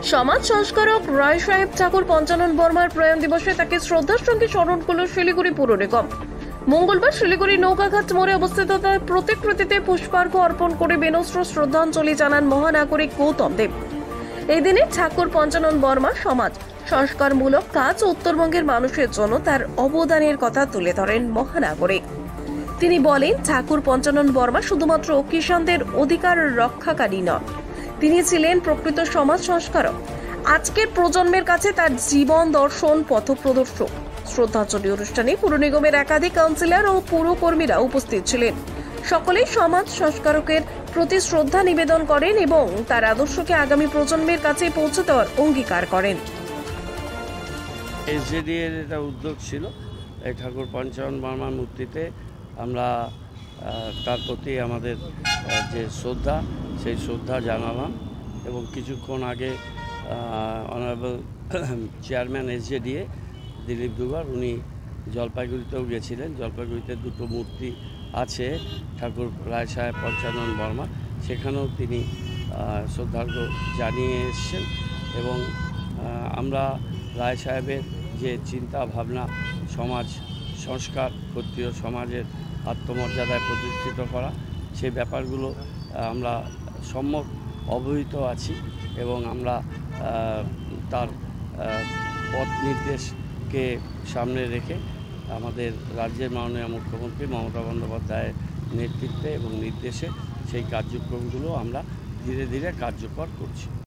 সমাজ সংস্কারক রায় সাহেব ঠাকুর পঞ্চানন বর্মার প্রয়াণ দিবসে তাকে শ্রদ্ধার সঙ্গে স্মরণ করল শিলিগুড়ি পুর নিগম। মঙ্গলবার শিলিগুড়ি নৌকাঘাট মোড়ে অবস্থিত তার প্রতিকৃতিতে পুষ্পার্ঘ অর্পণ করে বিনম্র শ্রদ্ধাঞ্জলি জানান মহানাগরিক গৌতম দেব। এই দিনে ঠাকুর পঞ্চানন বর্মা সমাজ সংস্কারমূলক কাজ উত্তরবঙ্গের মানুষের জন্য তার অবদানের কথা তুলে ধরেন মহানাগরিক। তিনি বলেন, ঠাকুর পঞ্চানন বর্মা শুধুমাত্র কিষাণদের অধিকার রক্ষাকারী নন, তিনি ছিলেন প্রকৃত সমাজ সংস্কারক। আজকের প্রজন্মের কাছে তার জীবন দর্শন পথপ্রদর্শক। শ্রদ্ধাঞ্জলি অনুষ্ঠানে পুর নিগমের একাধিক কাউন্সিলর ও পুরকর্মীরা উপস্থিত ছিলেন। সকলেই সমাজ সংস্কারকের প্রতি শ্রদ্ধা নিবেদন করেন এবং তার আদর্শকে আগামী প্রজন্মের কাছে পৌঁছে দেওয়ার অঙ্গীকার করেন। এসজেডি এর এটা উদ্যোগ ছিল, এই ঠাকুর পঞ্চানন বর্মার মূর্তিতে আমরা তার প্রতি আমাদের যে শ্রদ্ধা, সেই শ্রদ্ধা জানালাম। এবং কিছুক্ষণ আগে অনারেবল চেয়ারম্যান এসজেডিএ দিলীপ দুগার উনি জলপাইগুড়িতেও গেছিলেন। জলপাইগুড়িতে দুটো মূর্তি আছে ঠাকুর রায় সাহেব পঞ্চানন বর্মা, সেখানেও তিনি শ্রদ্ধার্ঘ জানিয়ে এসছেন। এবং আমরা রায় সাহেবের যে চিন্তা ভাবনা, সমাজ সংস্কার, ক্ষত্রিয় সমাজের আত্মমর্যাদায় প্রতিষ্ঠিত করা, সেই ব্যাপারগুলো আমরা সম্যক অবহিত আছি এবং আমরা তার পথ নির্দেশকে সামনে রেখে আমাদের রাজ্যের মাননীয় মুখ্যমন্ত্রী মমতা বন্দ্যোপাধ্যায়ের নেতৃত্বে এবং নির্দেশে সেই কার্যক্রমগুলো আমরা ধীরে ধীরে কার্যকর করছি।